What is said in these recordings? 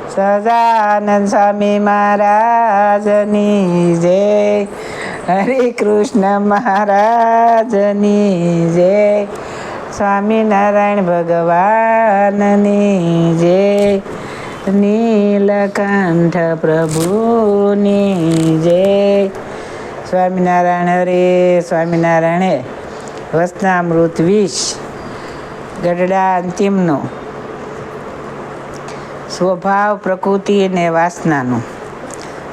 સહજાનંદ સ્વામી મહારાજની જય. હરે કૃષ્ણ મહારાજની જય. સ્વામિનારાયણ ભગવાનની જય. નીલકંઠ પ્રભુની જય. સ્વામિનારાયણ હરે સ્વામિનારાયણ હે. વચનામૃત 20 ગઢડા અંતિમનો. સ્વભાવ, પ્રકૃતિ અને વાસનાનું.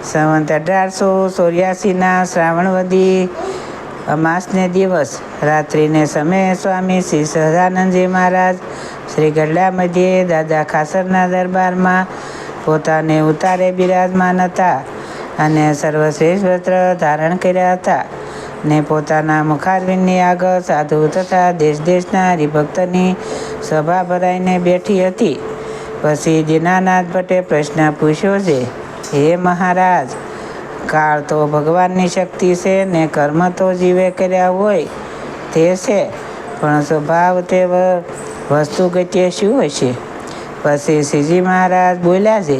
સંવત 1884ના શ્રાવણવદી અમાસને દિવસ રાત્રિને સમયે સ્વામી શ્રી સહજાનંદજી મહારાજ શ્રી ગઢડા મધ્યે દાદા ખાસરના દરબારમાં પોતાને ઉતારે બિરાજમાન હતા અને સર્વશ્રેષ્ઠ વસ્ત્ર ધારણ કર્યા હતા ને પોતાના મુખારવિંદની આગળ સાધુ તથા દેશ દેશના હરિભક્તની સભા ભરાઈને બેઠી હતી. પછી દીનાનાથ ભટ્ટે પ્રશ્ન પૂછ્યો છે, હે મહારાજ, કાળ તો ભગવાનની શક્તિ છે ને કર્મ તો જીવે કર્યા હોય તે છે, પણ સ્વભાવ તે વસ્તુ ગતિએ શું હશે? પછી શ્રીજી મહારાજ બોલ્યા છે,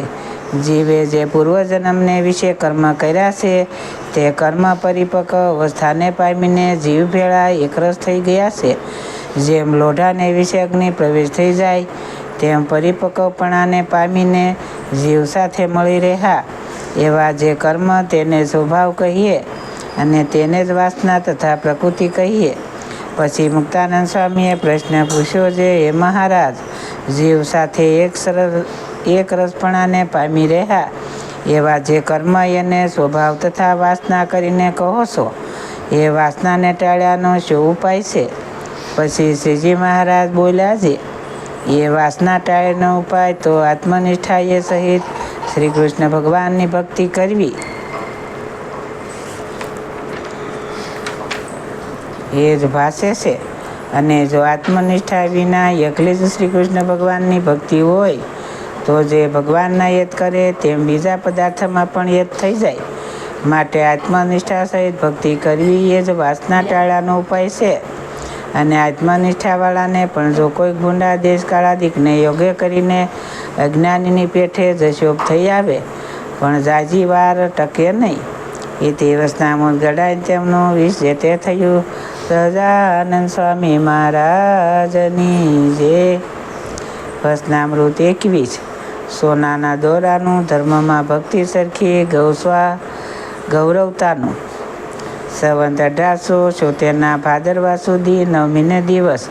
જીવે જે પૂર્વજન્મને વિશે કર્મ કર્યા છે તે કર્મ પરિપક્વ અવસ્થાને પામીને જીવ ભેળા એકરસ થઈ ગયા છે. જેમ લોઢાને વિશે અગ્નિ પ્રવેશ થઈ જાય તેમ પરિપક્વપણાને પામીને જીવ સાથે મળી રહ્યા એવા જે કર્મ તેને સ્વભાવ કહીએ અને તેને જ વાસના તથા પ્રકૃતિ કહીએ. પછી મુક્તાનંદ સ્વામીએ પ્રશ્ન પૂછ્યો છે, હે મહારાજ, જીવ સાથે એક રસપણાને પામી રહ્યા એવા જે કર્મ એને સ્વભાવ તથા વાસના કરીને કહો છો, એ વાસનાને ટાળ્યાનો શું ઉપાય છે? પછી શ્રીજી મહારાજ બોલ્યા છે, એ વાસના ટાળેનો ઉપાય તો આત્મનિષ્ઠાએ સહિત શ્રી કૃષ્ણ ભગવાનની ભક્તિ કરવી. એ જ ભાષે છે. અને જો આત્મનિષ્ઠા વિના એકલી જ શ્રી કૃષ્ણ ભગવાનની ભક્તિ હોય તો જે ભગવાનના યત કરે તેમ બીજા પદાર્થમાં પણ યત થઈ જાય. માટે આત્મનિષ્ઠા સહિત ભક્તિ કરવી એ જ વાસના ટાળાનો ઉપાય છે. અને આત્મનિષ્ઠાવાળાને પણ જો કોઈ ગુંડા દેશકાળાદિકને યોગ્ય કરીને અજ્ઞાનીની પેઠે જશોપ થઈ આવે પણ જાજી વાર ટકે નહીં. એથી વચનામૃત ગઢડા અંતિમનું 20 જે તે થયું. સહજાનંદ સ્વામી મહારાજની જય. વચનામૃત 21 સોનાના દોરાનું ધર્મમાં ભક્તિ સરખી ગૌરવતાનું. સંવત 1876ના ભાદરવા સુધી 9મીને દિવસ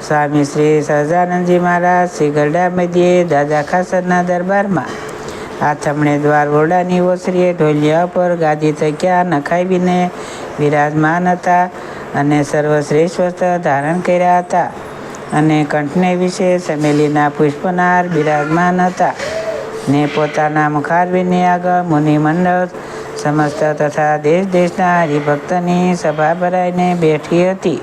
સ્વામી શ્રી સહજાનંદજી મહારાજ શ્રી ગઢડા મધ્યે દાદા ખાસરના દરબારમાં આથમણે દ્વાર ઓરડાની ઓસરીએ ઢોલિયા પર ગાદી તક્યા નખાવીને બિરાજમાન હતા અને સર્વશ્રેષ્ઠ વસ્ત્ર ધારણ કર્યા હતા અને કંઠને વિશે ચમેલીના પુષ્પનાર બિરાજમાન હતા ને પોતાના મુખારવિંદની આગળ મુનિમંડળ સમસ્ત તથા દેશ દેશના હરિભક્તની સભા ભરાઈને બેઠી હતી.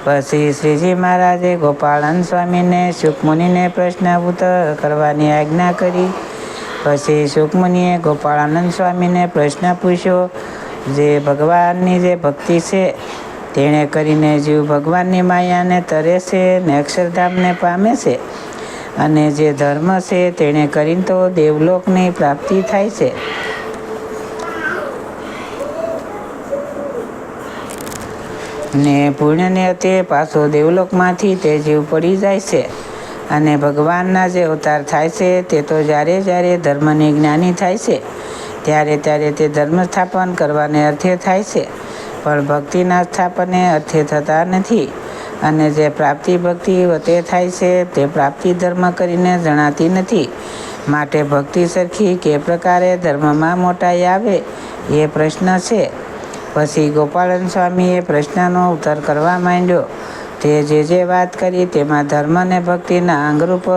પછી શ્રીજી મહારાજે ગોપાળાનંદ સ્વામીને શુકમુનિને પ્રશ્ન ઉત્તર કરવાની આજ્ઞા કરી. પછી શુકમુનિએ ગોપાળાનંદ સ્વામીને પ્રશ્ન પૂછ્યો, જે ભગવાનની જે ભક્તિ છે તેણે કરીને જીવ ભગવાનની માયાને તરે છે ને અક્ષરધામને પામે છે, અને જે ધર્મ છે તેણે કરીને તો દેવલોકની પ્રાપ્તિ થાય છે. ને પુણ્યને અતે પાછો દેવલોકમાંથી તે જીવ પડી જાય છે. અને ભગવાનના જે અવતાર થાય છે તે તો જ્યારે જ્યારે ધર્મની જ્ઞાની થાય છે ત્યારે ત્યારે તે ધર્મ સ્થાપન કરવાને અર્થે થાય છે, પણ ભક્તિના સ્થાપને અર્થે થતા નથી. અને જે પ્રાપ્તિ ભક્તિ વતે થાય છે તે પ્રાપ્તિ ધર્મ કરીને જણાતી નથી. માટે ભક્તિ સરખી કે પ્રકારે ધર્મમાં મોટાઈ આવે એ પ્રશ્ન છે. પછી ગોપાળાનંદ સ્વામીએ પ્રશ્નનો ઉત્તર કરવા માંડ્યો. તે જે વાત કરી તેમાં ધર્મ ને ભક્તિના અંગરૂપ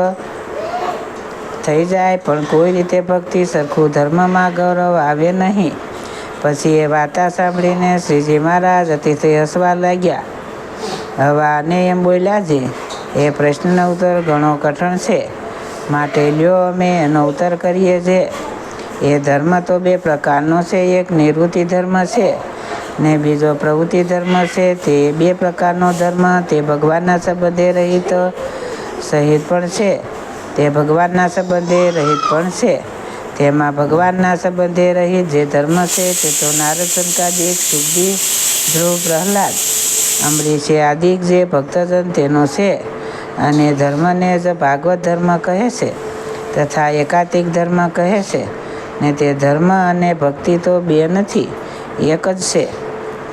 થઈ જાય, પણ કોઈ રીતે ભક્તિ સરખું ધર્મમાં ગૌરવ આવે નહીં. પછી એ વાર્તા સાંભળીને શ્રીજી મહારાજ અતિશય હસવા લાગ્યા. હવે આને એમ બોલ્યા છે, એ પ્રશ્નનો ઉત્તર ઘણો કઠણ છે, માટે લ્યો અમે એનો ઉત્તર કરીએ છીએ. એ ધર્મ તો 2 પ્રકારનો છે. એક નિવૃત્તિ ધર્મ છે ને બીજો પ્રવૃત્તિ ધર્મ છે. તે 2 પ્રકારનો ધર્મ તે ભગવાનના સંબંધે રહિત સહિત પણ છે. તે ભગવાનના સંબંધે રહિત પણ છે. તેમાં ભગવાનના સંબંધે રહિત જે ધર્મ છે તે તો નારદ સનકાદિક સુખદેવ ધ્રુવ પ્રહલાદ અંબરીશે આદિક જે ભક્તજન તેનો છે. અને ધર્મને જ ભાગવત ધર્મ કહે છે તથા એકાતિક ધર્મ કહે છે. ને તે ધર્મ અને ભક્તિ તો બે નથી, એક જ છે.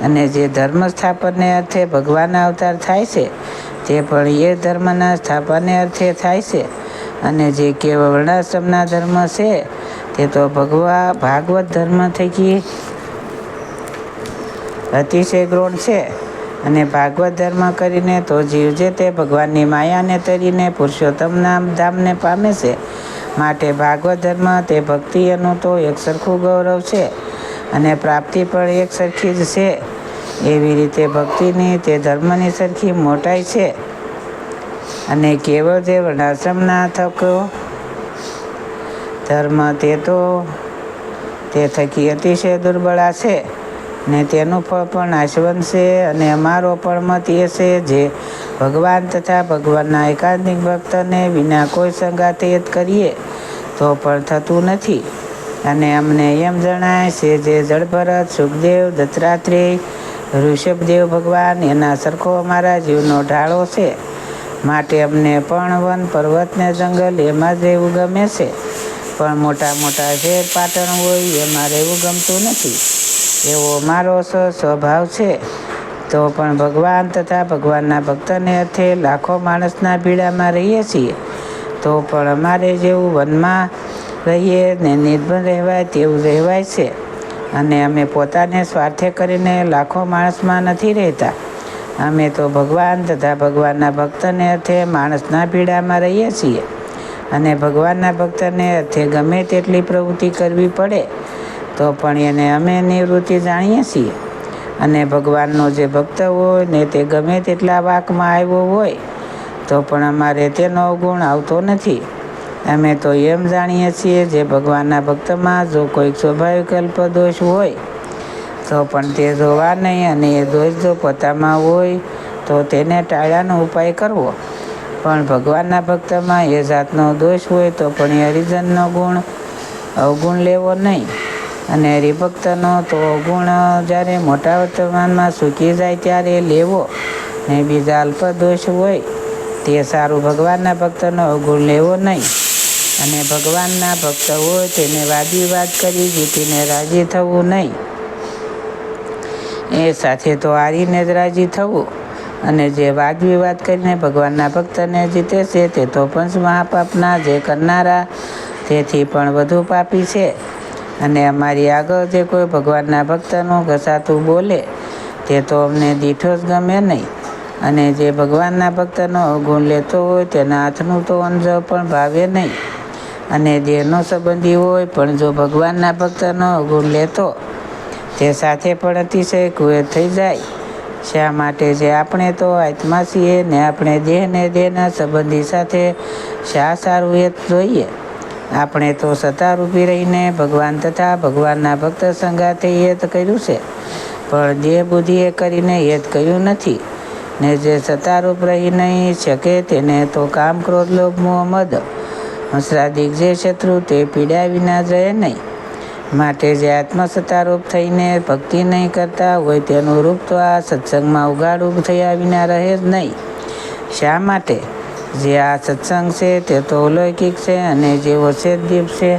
અને જે ધર્મ સ્થાપનને અર્થે ભગવાનના અવતાર થાય છે તે પણ એ ધર્મના સ્થાપનને અર્થે થાય છે. અને જે કેવળ વર્ણાશ્રમના ધર્મ છે તે તો ભાગવત ધર્મ થકી અતિશય ગૌણ છે. અને ભાગવત ધર્મ કરીને તો જીવ જે તે ભગવાનની માયાને તરીને પુરુષોત્તમના ધામને પામે છે. માટે ભાગવત ધર્મ તે ભક્તિ એનું તો એક સરખું ગૌરવ છે અને પ્રાપ્તિ પણ એક સરખી જ છે. એવી રીતે ભક્તિની તે ધર્મની સરખી મોટાઈ છે. અને કેવળ જે વર્ણાશ્રમના થકો ધર્મ તે થકી અતિશય દુર્બળા છે. ને તેનું ફળ પણ નાશવંત છે. અને અમારો પણ મત એ છે જે ભગવાન તથા ભગવાનના એકાંતિક ભક્તને વિના કોઈ સંગાતે યત કરીએ તો પણ થતું નથી. અને અમને એમ જણાય છે જે જળભરત સુખદેવ દત્તાત્રેય ઋષભદેવ ભગવાન એના સરખો અમારા જીવનો ઢાળો છે. માટે અમને પણ વન પર્વત ને જંગલ એમાં જ રહેવું ગમે છે. પણ મોટા મોટા શહેર પાટણ હોય એમાં રહેવું ગમતું નથી. એવો અમારો સ્વભાવ છે. તો પણ ભગવાન તથા ભગવાનના ભક્તને અર્થે લાખો માણસના ભીડામાં રહીએ છીએ તો પણ અમારે જેવું વનમાં રહીએ ને નિર્ભર રહેવાય તેવું રહેવાય છે. અને અમે પોતાને સ્વાર્થે કરીને લાખો માણસમાં નથી રહેતા. અમે તો ભગવાન તથા ભગવાનના ભક્તને અર્થે માણસના ભીડામાં રહીએ છીએ. અને ભગવાનના ભક્તને અર્થે ગમે તેટલી પ્રવૃત્તિ કરવી પડે તો પણ એને અમે નિવૃત્તિ જાણીએ છીએ. અને ભગવાનનો જે ભક્ત હોય ને તે ગમે તેટલા વાકમાં આવ્યો હોય તો પણ અમારે તેનો અવગુણ આવતો નથી. અમે તો એમ જાણીએ છીએ જે ભગવાનના ભક્તમાં જો કોઈક સ્વાભાવિક અલ્પ દોષ હોય તો પણ તે જોવા નહીં. અને એ દોષ જો પોતામાં હોય તો તેને ટાળવાનો ઉપાય કરવો. પણ ભગવાનના ભક્તમાં એ જાતનો દોષ હોય તો પણ એ હરિજનનો અવગુણ લેવો નહીં. અને હરિભક્તનો તો અવગુણ જ્યારે મોટા વર્તમાનમાં સૂકી જાય ત્યારે લેવો. ને બીજા અલ્પ દોષ હોય તે સારું ભગવાનના ભક્તનો અવગુણ લેવો નહીં. અને ભગવાનના ભક્ત હોય તેને વાદવિવાદ કરી જીતીને રાજી થવું નહીં. એ સાથે તો હારીને જ રાજી થવું. અને જે વાદ વિવાદ કરીને ભગવાનના ભક્તને જીતે છે તે તો પંચ મહાપાપના જે કરનારા તેથી પણ વધુ પાપી છે. અને અમારી આગળ જે કોઈ ભગવાનના ભક્તનું ઘસાતું બોલે તે તો અમને દીઠો જ ગમે નહીં. અને જે ભગવાનના ભક્તનો અવગુણ લેતો હોય તેના હાથનું તો અંજળ પણ ભાવે નહીં. અને દેહનો સંબંધી હોય પણ જો ભગવાનના ભક્તનો અવગુણ લેતો તે સાથે પણ અતિશય કુએ થઈ જાય. શા માટે જે આપણે તો આત્મા છીએ ને આપણે દેહને દેહના સંબંધી સાથે શા સારું હેત જોઈએ. આપણે તો સત્તારૂપી રહીને ભગવાન તથા ભગવાનના ભક્ત સંગાથે હેત કર્યું છે પણ દેહ બુદ્ધિએ કરીને હેત કર્યું નથી. ને જે સત્તારૂપ રહી નહીં શકે તેને તો કામ ક્રોધ લોભ મોહ મદ હંસરાદિક જે શત્રુ તે પીડ્યા વિના જ રહે નહીં. માટે જે આત્મસત્તારૂપ થઈને ભક્તિ નહીં કરતા હોય તેનું રૂપ તો આ સત્સંગમાં ઉગાડું થયા વિના રહે જ નહીં. શા માટે જે આ સત્સંગ છે તે તો અલૌકિક છે અને જેવો છે દીપ છે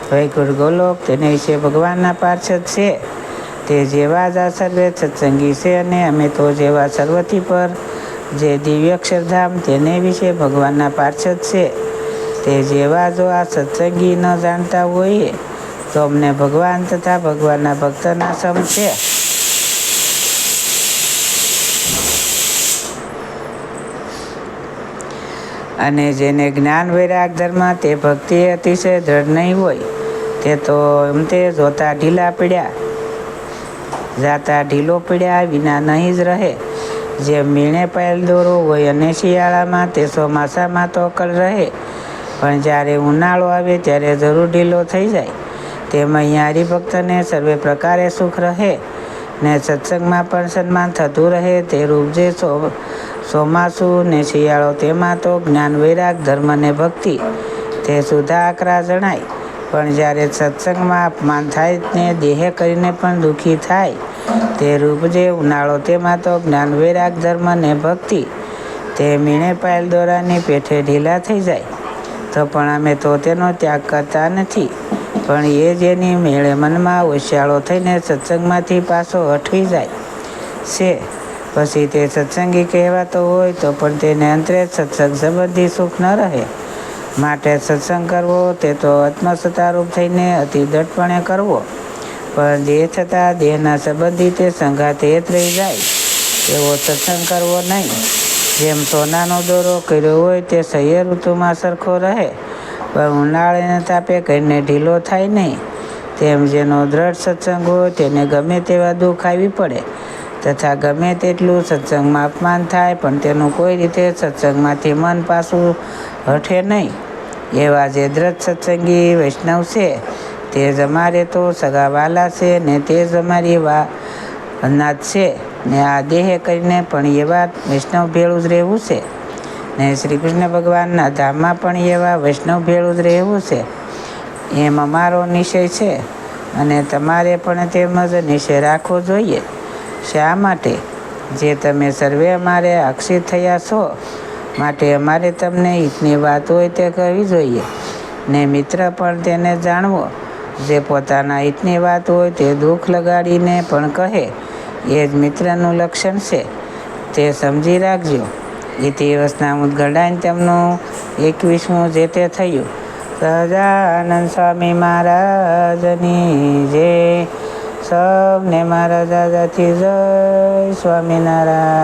વૈકુંઠ ગોલોક તેને વિશે ભગવાનના પાર્ષદ છે. તે જેવા જ આ સર્વે સત્સંગી છે. અને અમે તો જેવા સર્વથી પર જે દિવ્ય અક્ષરધામ તેને વિશે ભગવાનના પાર્ષદ છે. તે જેવા જો આ સત્સંગી ન જાણતા હોઈએ તો અમને ભગવાન તથા ભગવાનના ભક્તના સમ છે. અને જેને જ્ઞાન વૈરાગ ધર્મ તે ભક્તિ અતિશય દ્રઢ નહીં હોય તે તો એમ તે જોતા ઢીલા પડ્યા જાતા ઢીલો પડ્યા વિના નહીં જ રહે. જેમ મીણે પાયેલ દોરો હોય અને શિયાળામાં તે ચોમાસામાં તો અકળ રહે પણ જ્યારે ઉનાળો આવે ત્યારે જરૂર ઢીલો થઈ જાય. તેમ અહીંયા હરિભક્તને સર્વે પ્રકારે સુખ રહે ને સત્સંગમાં પણ સન્માન થતું રહે તે રૂપ જે ચોમાસું ને શિયાળો તેમાં તો જ્ઞાન વૈરાગ ધર્મ ને ભક્તિ તે સુધા આકરા જણાય. પણ જ્યારે સત્સંગમાં અપમાન થાય ને દેહે કરીને પણ દુઃખી થાય તે રૂપ જે ઉનાળો તેમાં તો જ્ઞાન વૈરાગ ધર્મ ને ભક્તિ તે મીણે પાયેલ દોરાની પેઠે ઢીલા થઈ જાય. તો પણ અમે તો તેનો ત્યાગ કરતા નથી, પણ એ જેની મેળે મનમાં હોશિયાળો થઈને સત્સંગમાંથી પાછો હઠવી જાય છે, પછી તે સત્સંગી કહેવાતો હોય તો પણ તેને અંતરે સત્સંગ સંબંધી સુખ ન રહે. માટે સત્સંગ કરવો તે તો આત્મસત્તારૂપ થઈને અતિ દૃઢપણે કરવો, પણ દેહ થતાં દેહના સંબંધી તે સંઘાતે જ રહી જાય એવો સત્સંગ કરવો નહીં. જેમ સોનાનો દોરો કર્યો હોય તે સહ્ય ઋતુમાં સરખો રહે, પણ ઉનાળાને તાપે કરીને ઢીલો થાય નહીં. તેમ જેનો દ્રઢ સત્સંગ હોય તેને ગમે તેવા દુઃખ આવી પડે તથા ગમે તેટલું સત્સંગમાં અપમાન થાય પણ તેનું કોઈ રીતે સત્સંગમાંથી મન પાછું હઠે નહીં. એવા જે દ્રઢ સત્સંગી વૈષ્ણવ છે તે જ અમારે તો સગા વાલા છે ને તે જ અમારી અનાજ છે ને આ દેહે કરીને પણ એવા વૈષ્ણવ ભેળું જ રહેવું છે ને શ્રી કૃષ્ણ ભગવાનના ધામમાં પણ એવા વૈષ્ણવ ભેળું જ રહેવું છે એમ અમારો નિશ્ચય છે અને તમારે પણ તેમ જ નિશ્ચય રાખવો જોઈએ. શા માટે? જે તમે સર્વે અમારે અક્ષિત થયા છો માટે અમારે તમને હિતની વાત હોય તે કહેવી જોઈએ ને મિત્ર પણ તેને જાણવો. જે પોતાના હિતની વાત હોય તે દુઃખ લગાડીને પણ કહે એ જ મિત્રનું લક્ષણ છે, તે સમજી રાખજો. ઇતિ વચનામૃત ગણાઈને તેમનું 21મું જે તે થયું. સહજાનંદ સ્વામી મહારાજની જય. સૌને મારા દાદાથી જય સ્વામિનારાયણ.